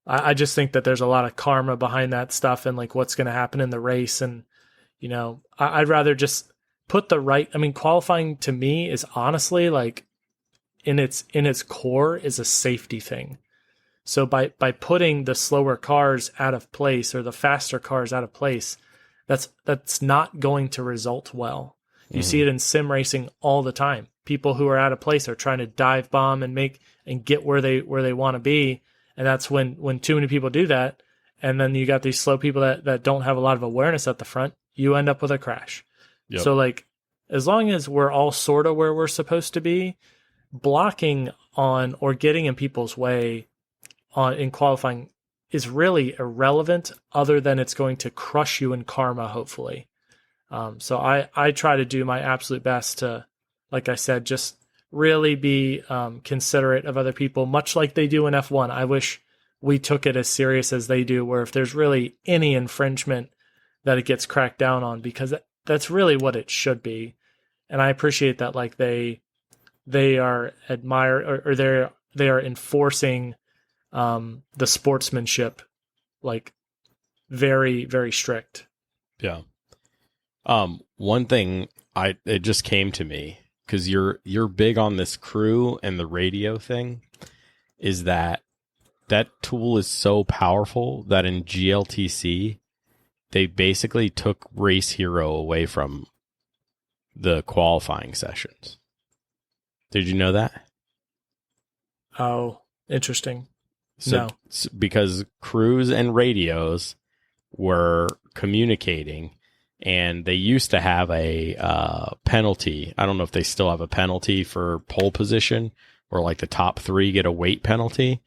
I just think that there's a lot of karma behind that stuff and like what's going to happen in the race. And, I'd rather just put qualifying to me is honestly like in its core is a safety thing. So by putting the slower cars out of place or the faster cars out of place, that's not going to result well. You see it in sim racing all the time. People who are out of place are trying to dive bomb and get where they want to be. And that's when too many people do that. And then you got these slow people that don't have a lot of awareness at the front, you end up with a crash. Yep. So like, as long as we're all sort of where we're supposed to be, blocking on or getting in people's way in qualifying is really irrelevant, other than it's going to crush you in karma, hopefully. So I try to do my absolute best to, like I said, just really be considerate of other people, much like they do in F1. I wish we took it as serious as they do, where if there's really any infringement, that it gets cracked down on, because that's really what it should be. And I appreciate that, like they are they are enforcing the sportsmanship, like very, very strict. Yeah. One thing it just came to me, because you're big on this crew and the radio thing, is that tool is so powerful that in GLTC they basically took Race Hero away from the qualifying sessions. Did you know that? Oh, interesting. So, no. Because crews and radios were communicating, and they used to have a penalty. I don't know if they still have a penalty for pole position, or like the top three get a weight penalty.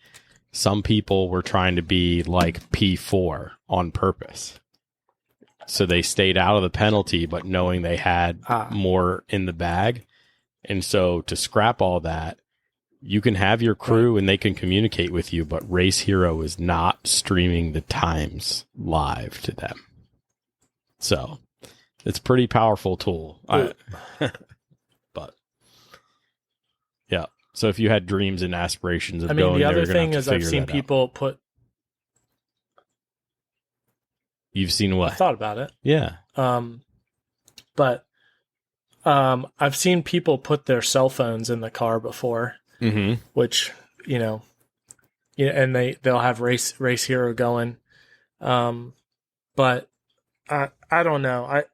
Some people were trying to be like P4 on purpose. So they stayed out of the penalty, but knowing they had more in the bag. And so to scrap all that, you can have your crew and they can communicate with you, but Race Hero is not streaming the times live to them. So it's a pretty powerful tool. But yeah. So if you had dreams and aspirations of going there, the other thing is I've seen people put. You've seen what? I thought about it. Yeah. But I've seen people put their cell phones in the car before, which, and they'll have Race Hero going. But I don't know. I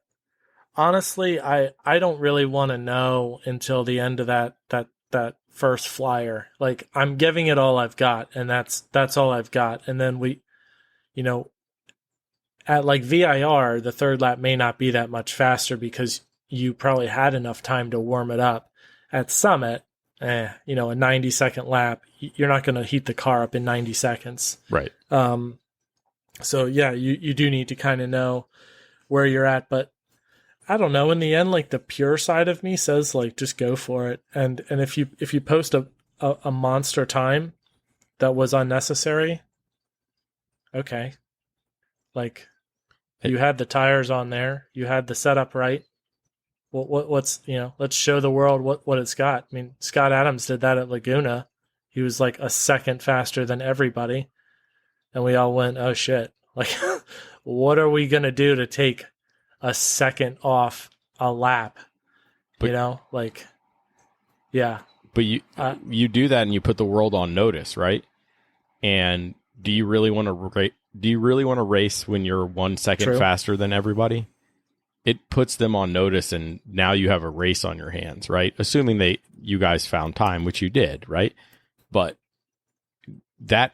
honestly don't really want to know until the end of that first flyer. Like, I'm giving it all I've got, and that's all I've got. And then at like VIR, the third lap may not be that much faster because you probably had enough time to warm it up. At Summit, a 90-second lap, you're not going to heat the car up in 90 seconds. Right. So yeah, you do need to kind of know where you're at. But I don't know. In the end, like the pure side of me says, like, just go for it. And if you post a monster time that was unnecessary, okay. Like, you had the tires on there, you had the setup right. What's, let's show the world what it's got. I mean, Scott Adams did that at Laguna. He was like a second faster than everybody. And we all went, oh shit. Like, what are we going to do to take a second off a lap? But, yeah. But you do that and you put the world on notice, right? And do you really want to race when you're 1 second True. faster than everybody? It puts them on notice, and now you have a race on your hands, right? Assuming you guys found time, which you did, right? But that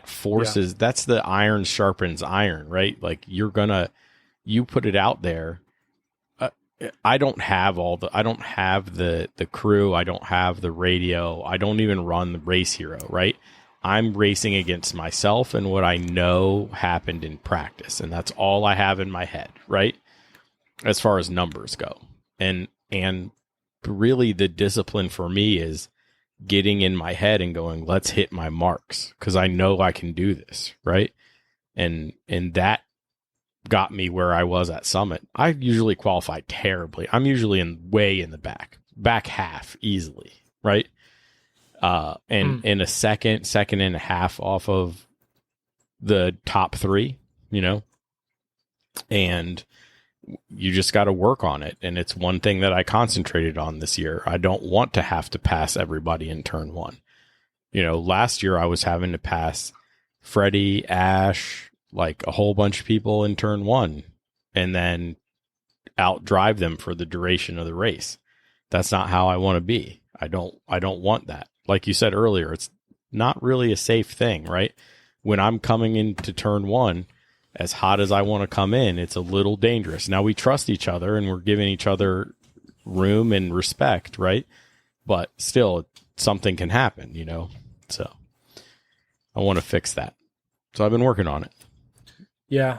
forces, that's the iron sharpens iron, right? Like you put it out there. I don't have the crew. I don't have the radio. I don't even run the Race Hero, right? I'm racing against myself and what I know happened in practice. And that's all I have in my head, right? As far as numbers go. And really the discipline for me is getting in my head and going, let's hit my marks, because I know I can do this, right? And that got me where I was at Summit. I usually qualify terribly. I'm usually way in the back half easily, right? In a second and a half off of the top three, and you just got to work on it. And it's one thing that I concentrated on this year. I don't want to have to pass everybody in turn one. Last year I was having to pass Freddie, Ash, like a whole bunch of people in turn one, and then outdrive them for the duration of the race. That's not how I want to be. I don't want that. Like you said earlier, it's not really a safe thing, right? When I'm coming into turn one, as hot as I want to come in, it's a little dangerous. Now we trust each other and we're giving each other room and respect, right? But still, something can happen, So I want to fix that. So I've been working on it. Yeah.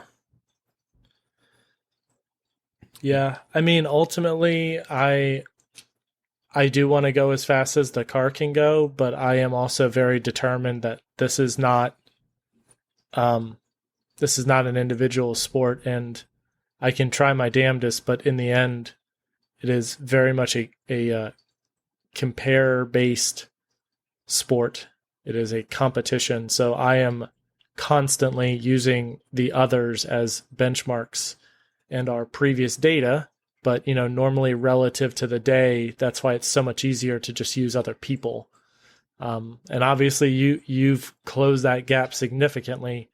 Yeah. I mean, ultimately, I do want to go as fast as the car can go, but I am also very determined that this is not an individual sport, and I can try my damnedest, but in the end, it is very much a compare-based sport. It is a competition, so I am constantly using the others as benchmarks and our previous data, but normally relative to the day, that's why it's so much easier to just use other people. And obviously you've closed that gap significantly,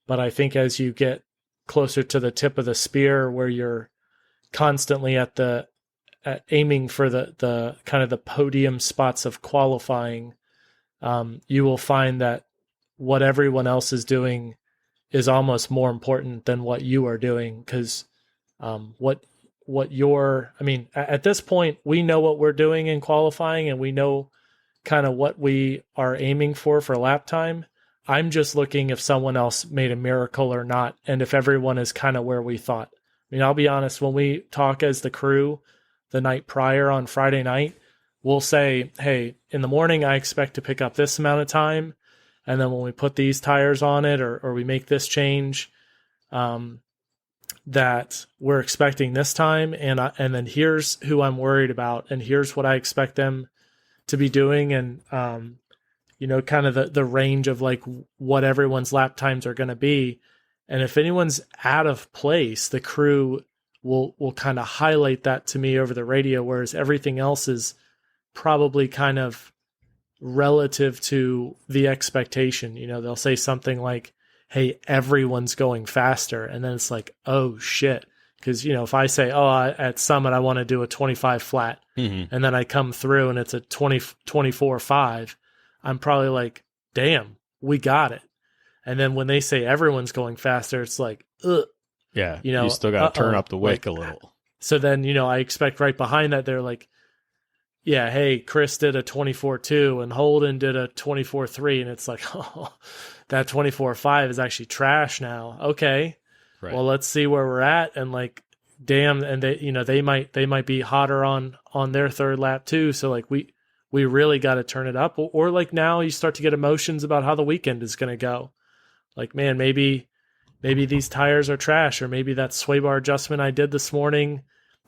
but I think as you get closer to the tip of the spear, where you're constantly at aiming for the kind of the podium spots of qualifying, you will find that what everyone else is doing is almost more important than what you are doing. Because at this point, we know what we're doing in qualifying, and we know kind of what we are aiming for lap time. I'm just looking if someone else made a miracle or not, and if everyone is kind of where we thought. I mean, I'll be honest, when we talk as the crew the night prior on Friday night, we'll say, hey, in the morning, I expect to pick up this amount of time. And then when we put these tires on it, or we make this change, that we're expecting this time. And then here's who I'm worried about, and here's what I expect them to be doing. And, kind of the range of like what everyone's lap times are going to be. And if anyone's out of place, the crew will kind of highlight that to me over the radio, whereas everything else is probably kind of relative to the expectation. They'll say something like, hey, everyone's going faster. And then it's like, oh shit. Cause if I say, at Summit, I want to do a 25 flat, and then I come through and it's a 24.5, I'm probably like, damn, we got it. And then when they say everyone's going faster, it's like, ugh. Yeah. You still got to turn up the wick a little. So then, I expect right behind that, they're like, yeah, hey, Chris did a 24.2 and Holden did a 24.3. And it's like, oh, that 24.5 is actually trash now. Okay. Right. Well, let's see where we're at and like damn, and they might be hotter on their third lap too. So like we really got to turn it up. Or like now you start to get emotions about how the weekend is going to go. Like, man, maybe these tires are trash, or maybe that sway bar adjustment I did this morning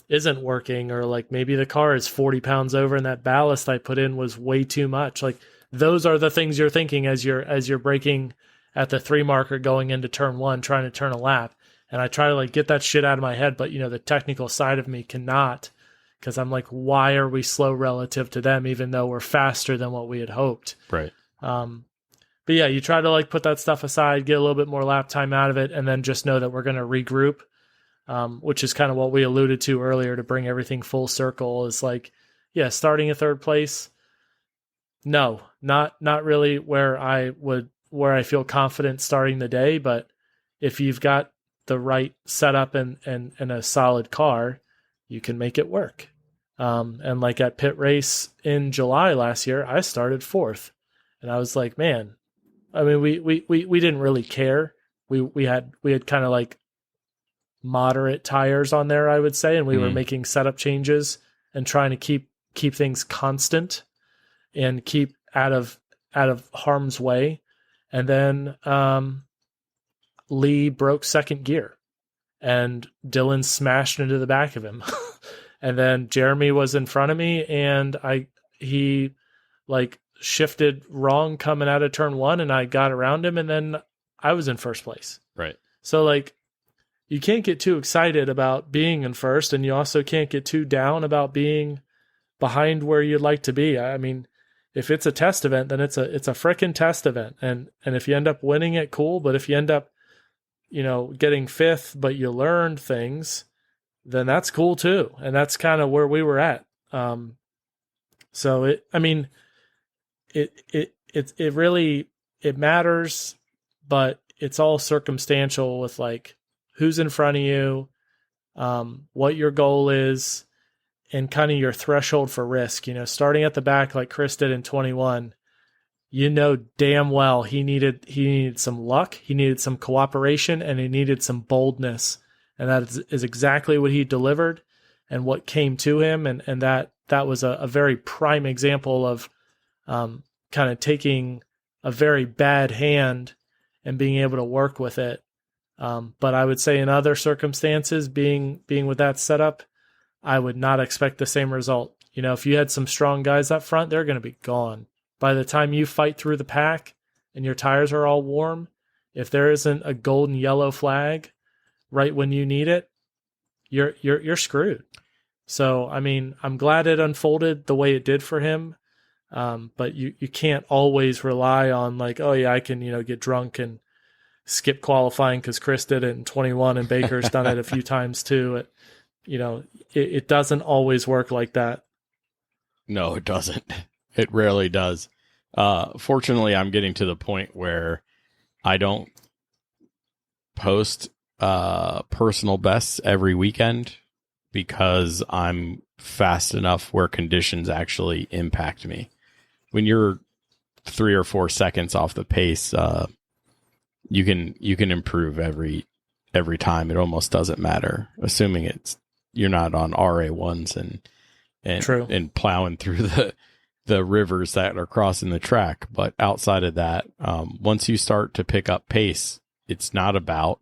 isn't working, or like maybe the car is 40 pounds over and that ballast I put in was way too much. Like those are the things you're thinking as you're braking at the 3 marker going into turn 1, trying to turn a lap. And I try to like get that shit out of my head, but the technical side of me cannot, because I'm like, why are we slow relative to them, even though we're faster than what we had hoped? Right. But yeah, you try to like put that stuff aside, get a little bit more lap time out of it, and then just know that we're going to regroup, which is kind of what we alluded to earlier to bring everything full circle. Is like, yeah, starting at 3rd place. No, not really where I feel confident starting the day. But if you've got the right setup and a solid car, you can make it work. And like at pit race in July last year, I started 4th, and I was like, man. I mean, we didn't really care. We had kind of like moderate tires on there, I would say, and we were making setup changes and trying to keep things constant and keep out of harm's way. And then Lee broke 2nd gear, and Dylan smashed into the back of him, and then Jeremy was in front of me, and he like shifted wrong coming out of turn 1, and I got around him, and then I was in 1st place. Right. So like, you can't get too excited about being in 1st, and you also can't get too down about being behind where you'd like to be. I mean, if it's a test event, then it's a frickin' test event. And if you end up winning it, cool. But if you end up, getting 5th, but you learned things, then that's cool too. And that's kind of where we were at. So it really matters, but it's all circumstantial with like who's in front of you, what your goal is, and kind of your threshold for risk. Starting at the back like Chris did in 21, damn well he needed some luck, he needed some cooperation, and he needed some boldness, and that is exactly what he delivered and what came to him, and that was a very prime example of kind of taking a very bad hand and being able to work with it. But I would say in other circumstances, being with that setup, I would not expect the same result. If you had some strong guys up front, they're going to be gone. By the time you fight through the pack and your tires are all warm, if there isn't a golden yellow flag right when you need it, you're screwed. So, I mean, I'm glad it unfolded the way it did for him. But you can't always rely on like, oh yeah, I can, get drunk and skip qualifying because Chris did it in 21 and Baker's done it a few times too. It doesn't always work like that. No, it doesn't. It rarely does. Fortunately, I'm getting to the point where I don't post personal bests every weekend because I'm fast enough where conditions actually impact me. When you're 3 or 4 seconds off the pace, you can improve every time. It almost doesn't matter, assuming you're not on RA1s and plowing through the rivers that are crossing the track. But outside of that, once you start to pick up pace, it's not about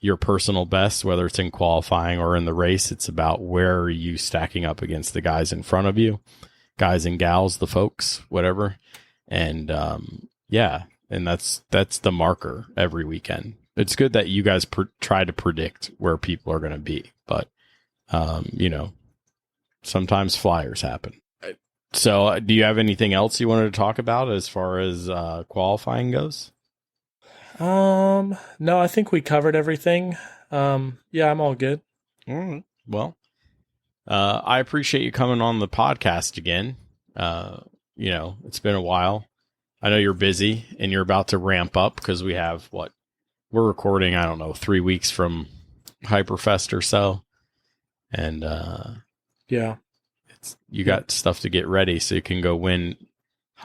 your personal best, whether it's in qualifying or in the race. It's about where are you stacking up against the guys in front of you, guys and gals, the folks, whatever. And and that's the marker every weekend. It's good that you guys try to predict where people are going to be, but sometimes flyers happen. So do you have anything else you wanted to talk about as far as qualifying goes? No, I think we covered everything. Yeah, I'm all good. All right. Well, I appreciate you coming on the podcast again. It's been a while. I know you're busy and you're about to ramp up because we have we're recording, 3 weeks from Hyperfest or so. And, yeah, you got stuff to get ready so you can go win.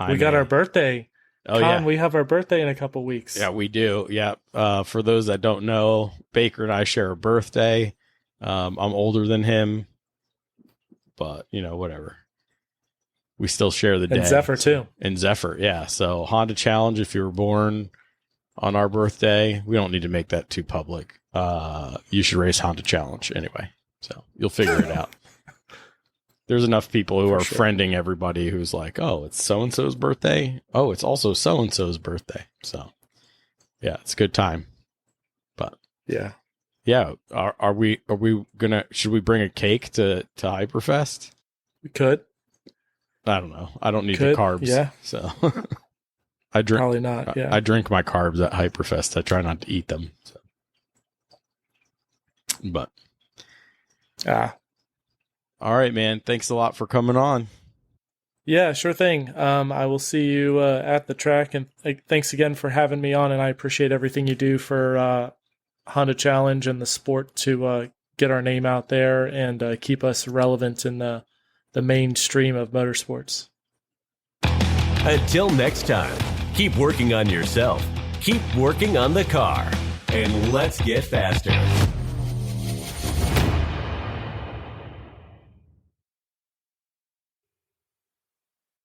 We got our birthday. Oh, Tom, we have our birthday in a couple weeks. Yeah, we do. Yeah. For those that don't know, Baker and I share a birthday. I'm older than him, but whatever. We still share the day. And Zephyr too. And Zephyr, yeah. So Honda Challenge, if you were born on our birthday, we don't need to make that too public. You should race Honda Challenge anyway. So you'll figure it out. There's enough people who are friending everybody who's like, oh, it's so-and-so's birthday. Oh, it's also so-and-so's birthday. So yeah, it's a good time. But yeah. Are we should we bring a cake to Hyperfest? We could. I don't know. I don't need the carbs. Yeah. So I drink probably not. Yeah. I drink my carbs at Hyperfest. I try not to eat them. So. But all right, man. Thanks a lot for coming on. Yeah, sure thing. I will see you at the track, and thanks again for having me on. And I appreciate everything you do for Honda Challenge and the sport to get our name out there and keep us relevant in the mainstream of motorsports. Until next time, keep working on yourself, keep working on the car, and let's get faster.